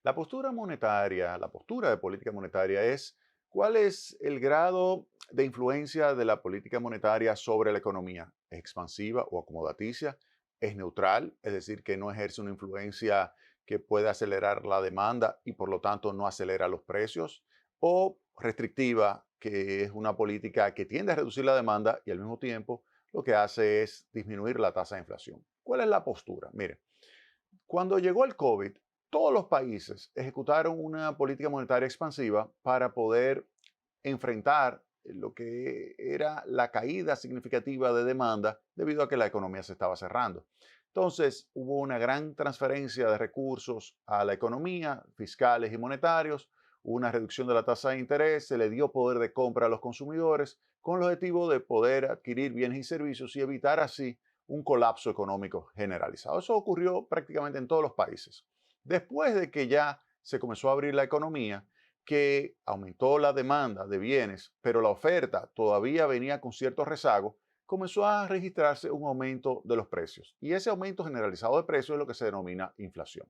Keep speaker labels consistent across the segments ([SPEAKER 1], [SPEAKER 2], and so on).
[SPEAKER 1] La postura monetaria, la postura de política monetaria es cuál es el grado de influencia de la política monetaria sobre la economía. ¿Es expansiva o acomodaticia? ¿Es neutral? Es decir, que no ejerce una influencia que puede acelerar la demanda y por lo tanto no acelera los precios. ¿O restrictiva, que es una política que tiende a reducir la demanda y al mismo tiempo lo que hace es disminuir la tasa de inflación? ¿Cuál es la postura? Mire, cuando llegó el COVID, todos los países ejecutaron una política monetaria expansiva para poder enfrentar lo que era la caída significativa de demanda debido a que la economía se estaba cerrando. Entonces, hubo una gran transferencia de recursos a la economía, fiscales y monetarios, una reducción de la tasa de interés, se le dio poder de compra a los consumidores con el objetivo de poder adquirir bienes y servicios y evitar así un colapso económico generalizado. Eso ocurrió prácticamente en todos los países. Después de que ya se comenzó a abrir la economía, que aumentó la demanda de bienes, pero la oferta todavía venía con cierto rezago, comenzó a registrarse un aumento de los precios. Y ese aumento generalizado de precios es lo que se denomina inflación.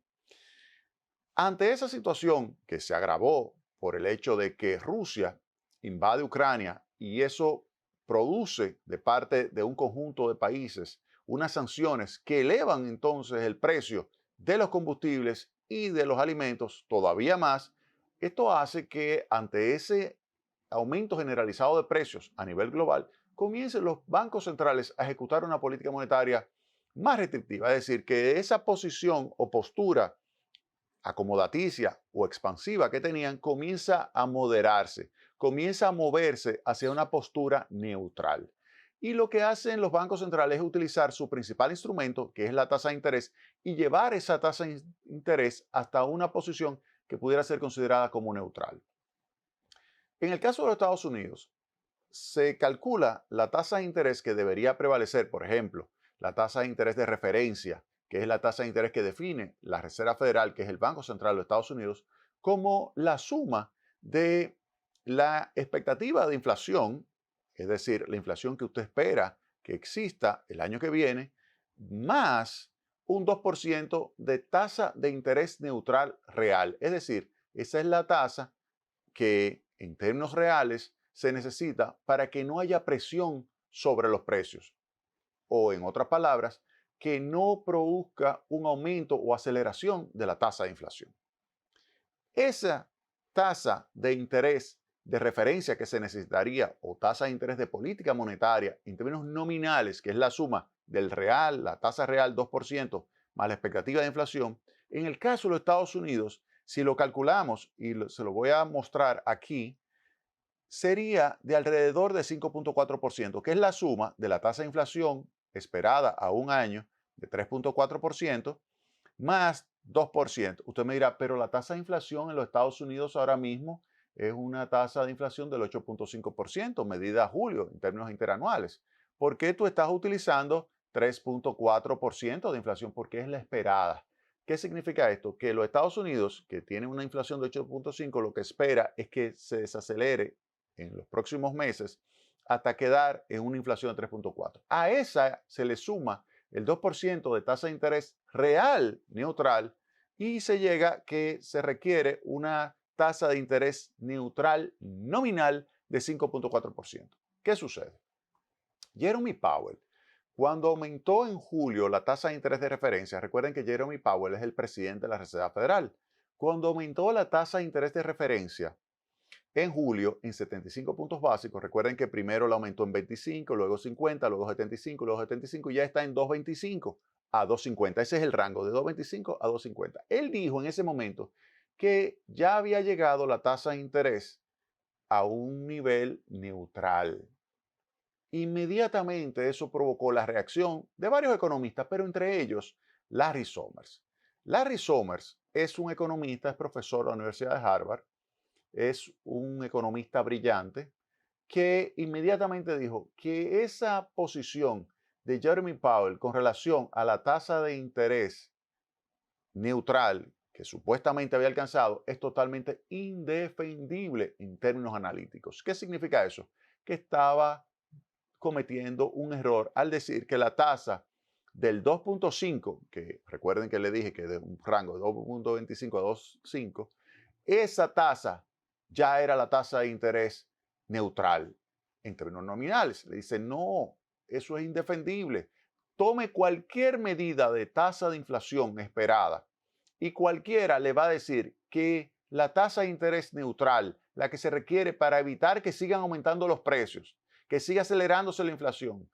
[SPEAKER 1] Ante esa situación que se agravó por el hecho de que Rusia invade Ucrania y eso produce de parte de un conjunto de países unas sanciones que elevan entonces el precio de los combustibles y de los alimentos todavía más, esto hace que ante ese aumento generalizado de precios a nivel global, comiencen los bancos centrales a ejecutar una política monetaria más restrictiva, es decir, que esa posición o postura acomodaticia o expansiva que tenían comienza a moderarse, comienza a moverse hacia una postura neutral. Y lo que hacen los bancos centrales es utilizar su principal instrumento, que es la tasa de interés, y llevar esa tasa de interés hasta una posición que pudiera ser considerada como neutral. En el caso de los Estados Unidos, se calcula la tasa de interés que debería prevalecer, por ejemplo, la tasa de interés de referencia, que es la tasa de interés que define la Reserva Federal, que es el Banco Central de los Estados Unidos, como la suma de la expectativa de inflación, es decir, la inflación que usted espera que exista el año que viene, más un 2% de tasa de interés neutral real. Es decir, esa es la tasa que en términos reales se necesita para que no haya presión sobre los precios o, en otras palabras, que no produzca un aumento o aceleración de la tasa de inflación. Esa tasa de interés de referencia que se necesitaría o tasa de interés de política monetaria en términos nominales, que es la suma del real, la tasa real 2% más la expectativa de inflación, en el caso de los Estados Unidos, si lo calculamos y se lo voy a mostrar aquí, sería de alrededor de 5,4%, que es la suma de la tasa de inflación esperada a un año de 3,4% más 2%. Usted me dirá, pero la tasa de inflación en los Estados Unidos ahora mismo es una tasa de inflación del 8,5%, medida a julio en términos interanuales. ¿Por qué tú estás utilizando 3,4% de inflación? Porque es la esperada. ¿Qué significa esto? Que los Estados Unidos, que tienen una inflación de 8,5, lo que espera es que se desacelere en los próximos meses hasta quedar en una inflación de 3,4. A esa se le suma el 2% de tasa de interés real neutral y se llega que se requiere una tasa de interés neutral nominal de 5,4%. ¿Qué sucede? Jeremy Powell, cuando aumentó en julio la tasa de interés de referencia, recuerden que Jeremy Powell es el presidente de la Reserva Federal, cuando aumentó la tasa de interés de referencia en julio en 75 puntos básicos. Recuerden que primero la aumentó en 25, luego 50, luego 75, luego 75 y ya está en 2,25 a 2,50. Ese es el rango de 2,25 a 2,50. Él dijo en ese momento que ya había llegado la tasa de interés a un nivel neutral. Inmediatamente eso provocó la reacción de varios economistas, pero entre ellos Larry Summers. Larry Summers es un economista, es profesor de la Universidad de Harvard, es un economista brillante que inmediatamente dijo que esa posición de Jeremy Powell con relación a la tasa de interés neutral que supuestamente había alcanzado es totalmente indefendible en términos analíticos. ¿Qué significa eso? Que estaba cometiendo un error al decir que la tasa del 2.5, que recuerden que le dije que de un rango de 2.25 a 2.5, esa tasa ya era la tasa de interés neutral en términos nominales. Le dice, no, eso es indefendible. Tome cualquier medida de tasa de inflación esperada y cualquiera le va a decir que la tasa de interés neutral, la que se requiere para evitar que sigan aumentando los precios, que siga acelerándose la inflación,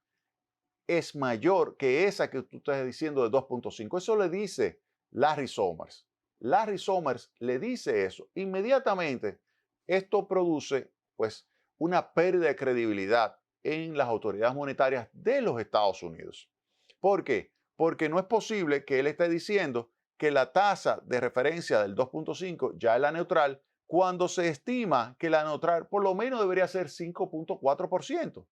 [SPEAKER 1] es mayor que esa que tú estás diciendo de 2.5. Eso le dice Larry Summers. Larry Summers le dice eso. Inmediatamente esto produce pues una pérdida de credibilidad en las autoridades monetarias de los Estados Unidos. ¿Por qué? Porque no es posible que él esté diciendo que la tasa de referencia del 2.5 ya es la neutral cuando se estima que la neutral por lo menos debería ser 5.4%.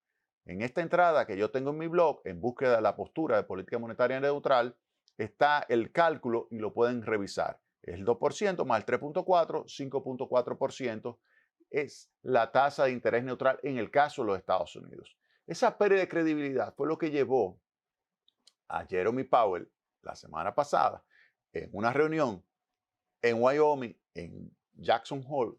[SPEAKER 1] En esta entrada que yo tengo en mi blog, en búsqueda de la postura de política monetaria neutral, está el cálculo y lo pueden revisar. Es el 2% más el 3.4, 5.4% es la tasa de interés neutral en el caso de los Estados Unidos. Esa pérdida de credibilidad fue lo que llevó a Jeremy Powell la semana pasada en una reunión en Wyoming, en Jackson Hole,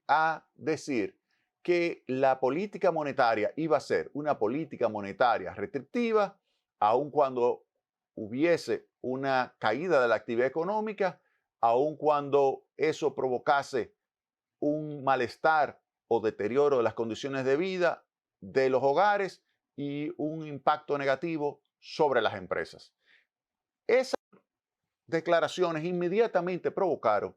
[SPEAKER 1] a decir que la política monetaria iba a ser una política monetaria restrictiva, aun cuando hubiese una caída de la actividad económica, aun cuando eso provocase un malestar o deterioro de las condiciones de vida de los hogares y un impacto negativo sobre las empresas. Esas declaraciones inmediatamente provocaron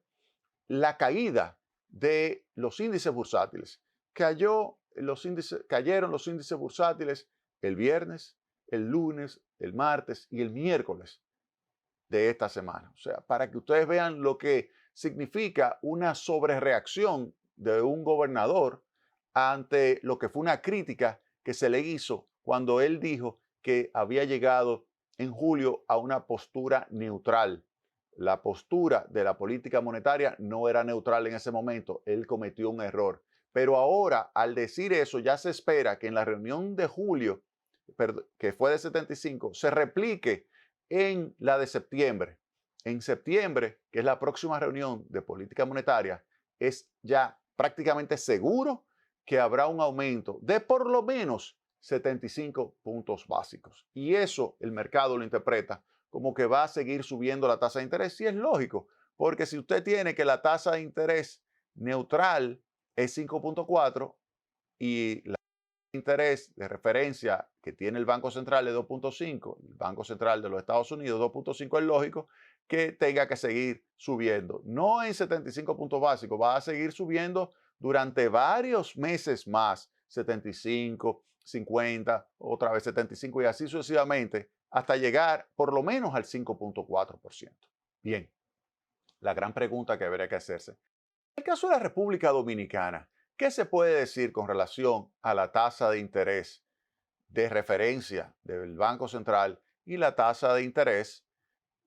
[SPEAKER 1] la caída de los índices bursátiles. Cayeron los índices bursátiles el viernes, el lunes, el martes y el miércoles de esta semana. O sea, para que ustedes vean lo que significa una sobrereacción de un gobernador ante lo que fue una crítica que se le hizo cuando él dijo que había llegado en julio a una postura neutral. La postura de la política monetaria no era neutral en ese momento. Él cometió un error. Pero ahora, al decir eso, ya se espera que en la reunión de julio, que fue de 75, se replique en la de septiembre. En septiembre, que es la próxima reunión de política monetaria, es ya prácticamente seguro que habrá un aumento de por lo menos 75 puntos básicos. Y eso el mercado lo interpreta como que va a seguir subiendo la tasa de interés. Y es lógico, porque si usted tiene que la tasa de interés neutral es 5.4 y la interés de referencia que tiene el Banco Central es 2.5, el Banco Central de los Estados Unidos 2.5, es lógico que tenga que seguir subiendo. No en 75 puntos básicos, va a seguir subiendo durante varios meses más, 75, 50, otra vez 75 y así sucesivamente, hasta llegar por lo menos al 5.4%. Bien, la gran pregunta que habría que hacerse. En el caso de la República Dominicana, ¿qué se puede decir con relación a la tasa de interés de referencia del Banco Central y la tasa de interés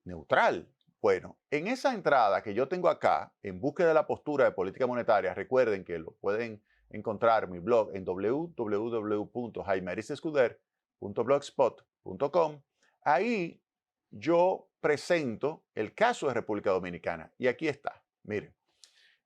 [SPEAKER 1] neutral? Bueno, en esa entrada que yo tengo acá, en búsqueda de la postura de política monetaria, recuerden que lo pueden encontrar en mi blog en www.jaimerisescuder.blogspot.com. Ahí yo presento el caso de República Dominicana. Y aquí está, miren.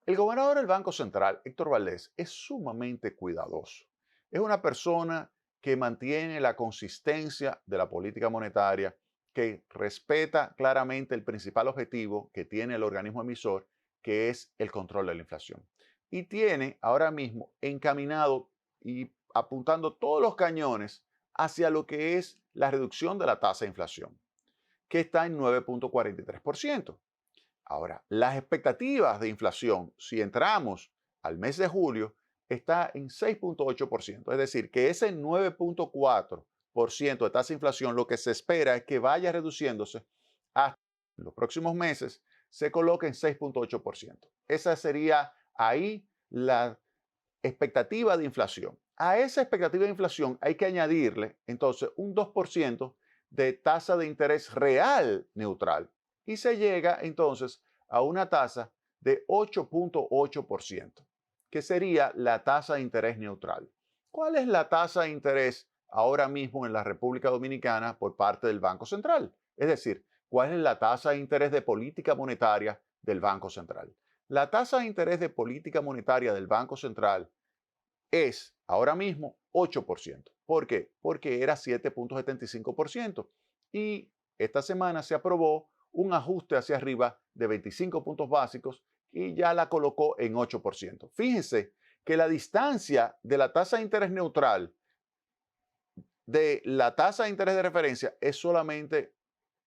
[SPEAKER 1] El gobernador del Banco Central, Héctor Valdés, es sumamente cuidadoso. Es una persona que mantiene la consistencia de la política monetaria, que respeta claramente el principal objetivo que tiene el organismo emisor, que es el control de la inflación. Y tiene ahora mismo encaminado y apuntando todos los cañones hacia lo que es la reducción de la tasa de inflación, que está en 9.43%. Ahora, las expectativas de inflación, si entramos al mes de julio, está en 6.8%. Es decir, que ese 9.4% de tasa de inflación, lo que se espera es que vaya reduciéndose hasta los próximos meses, se coloque en 6.8%. Esa sería ahí la expectativa de inflación. A esa expectativa de inflación hay que añadirle entonces un 2% de tasa de interés real neutral y se llega entonces a una tasa de 8.8%, que sería la tasa de interés neutral. ¿Cuál es la tasa de interés ahora mismo en la República Dominicana por parte del Banco Central. Es decir, ¿cuál es la tasa de interés de política monetaria del Banco Central? La tasa de interés de política monetaria del Banco Central es ahora mismo 8%. ¿Por qué? Porque era 7,75%. Y esta semana se aprobó un ajuste hacia arriba de 25 puntos básicos y ya la colocó en 8%. Fíjense que la distancia de la tasa de interés neutral de la tasa de interés de referencia es solamente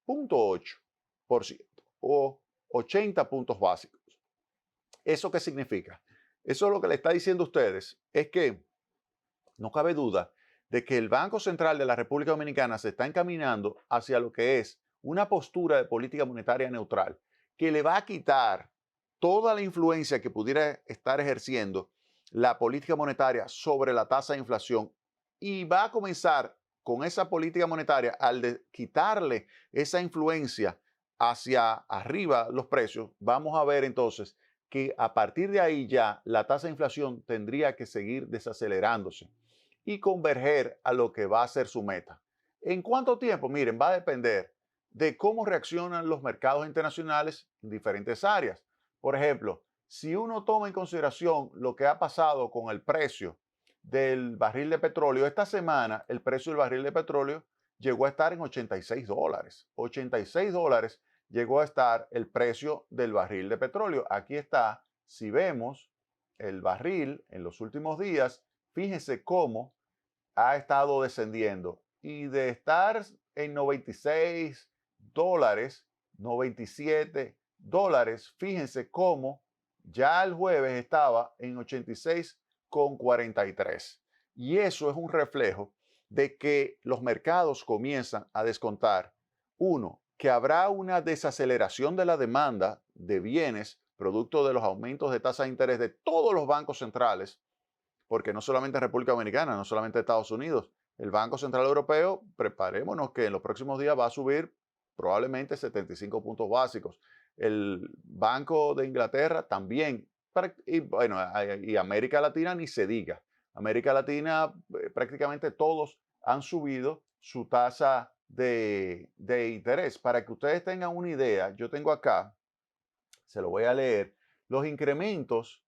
[SPEAKER 1] 0,8% o 80 puntos básicos. ¿Eso qué significa? Eso lo que le está diciendo a ustedes es que no cabe duda de que el Banco Central de la República Dominicana se está encaminando hacia lo que es una postura de política monetaria neutral que le va a quitar toda la influencia que pudiera estar ejerciendo la política monetaria sobre la tasa de inflación y va a comenzar con esa política monetaria al de quitarle esa influencia hacia arriba los precios. Vamos a ver entonces que a partir de ahí ya la tasa de inflación tendría que seguir desacelerándose y converger a lo que va a ser su meta. ¿En cuánto tiempo? Miren, va a depender de cómo reaccionan los mercados internacionales en diferentes áreas. Por ejemplo, si uno toma en consideración lo que ha pasado con el precio del barril de petróleo, esta semana el precio del barril de petróleo llegó a estar en $86. $86 llegó a estar el precio del barril de petróleo. Aquí está, si vemos el barril en los últimos días, fíjense cómo ha estado descendiendo y de estar en $96, $97, fíjense cómo ya el jueves estaba en 86,43. Y eso es un reflejo de que los mercados comienzan a descontar, uno, que habrá una desaceleración de la demanda de bienes producto de los aumentos de tasa de interés de todos los bancos centrales, porque no solamente República Dominicana, no solamente Estados Unidos, el Banco Central Europeo, preparémonos que en los próximos días va a subir probablemente 75 puntos básicos. El Banco de Inglaterra también, y bueno, y América Latina ni se diga. América Latina prácticamente todos han subido su tasa de interés. Para que ustedes tengan una idea, yo tengo acá, se lo voy a leer, los incrementos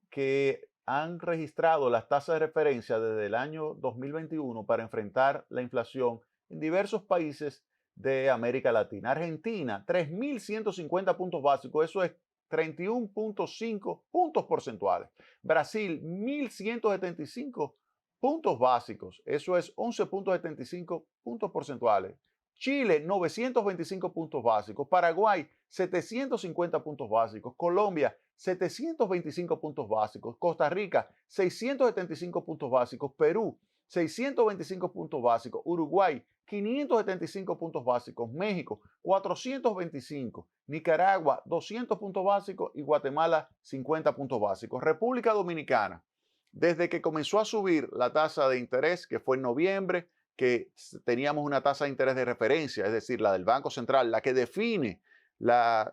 [SPEAKER 1] que han registrado las tasas de referencia desde el año 2021 para enfrentar la inflación en diversos países de América Latina. Argentina, 3.150 puntos básicos, eso es 31,5 puntos porcentuales. Brasil, 1.175 puntos básicos, eso es 11,75 puntos porcentuales. Chile, 925 puntos básicos. Paraguay, 750 puntos básicos. Colombia, 725 puntos básicos. Costa Rica, 675 puntos básicos. Perú, 625 puntos básicos. Uruguay, 575 puntos básicos. México, 425. Nicaragua, 200 puntos básicos. Y Guatemala, 50 puntos básicos. República Dominicana, desde que comenzó a subir la tasa de interés, que fue en noviembre, que teníamos una tasa de interés de referencia, es decir, la del Banco Central, la que define las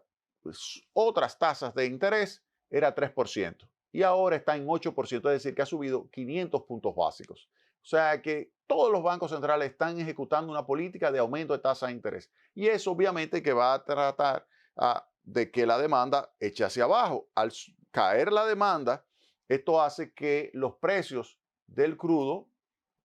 [SPEAKER 1] otras tasas de interés, era 3%. Y ahora está en 8%, es decir, que ha subido 500 puntos básicos. O sea que todos los bancos centrales están ejecutando una política de aumento de tasa de interés. Y eso obviamente que va a tratar de que la demanda eche hacia abajo. Al caer la demanda, esto hace que los precios del crudo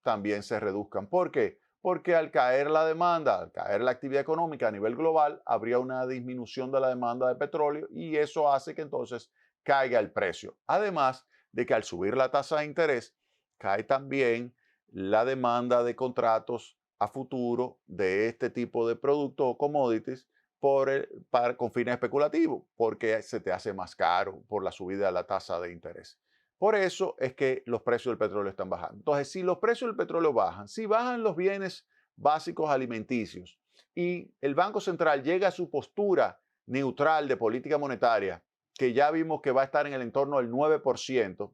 [SPEAKER 1] también se reduzcan. ¿Por qué? Porque al caer la demanda, al caer la actividad económica a nivel global, habría una disminución de la demanda de petróleo y eso hace que entonces caiga el precio. Además de que al subir la tasa de interés, cae también la demanda de contratos a futuro de este tipo de productos o commodities con fines especulativos, porque se te hace más caro por la subida de la tasa de interés. Por eso es que los precios del petróleo están bajando. Entonces, si los precios del petróleo bajan, si bajan los bienes básicos alimenticios y el Banco Central llega a su postura neutral de política monetaria, que ya vimos que va a estar en el entorno del 9%,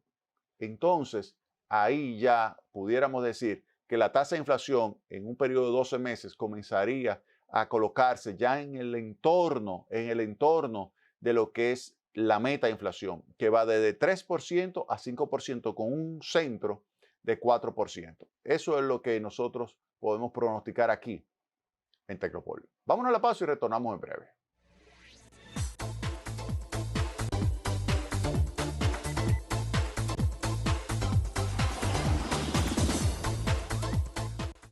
[SPEAKER 1] entonces ahí ya pudiéramos decir que la tasa de inflación en un periodo de 12 meses comenzaría a colocarse ya en el entorno de lo que es la meta de inflación, que va desde 3% a 5% con un centro de 4%. Eso es lo que nosotros podemos pronosticar aquí en Tecnopol. Vámonos a la pausa y retornamos en breve.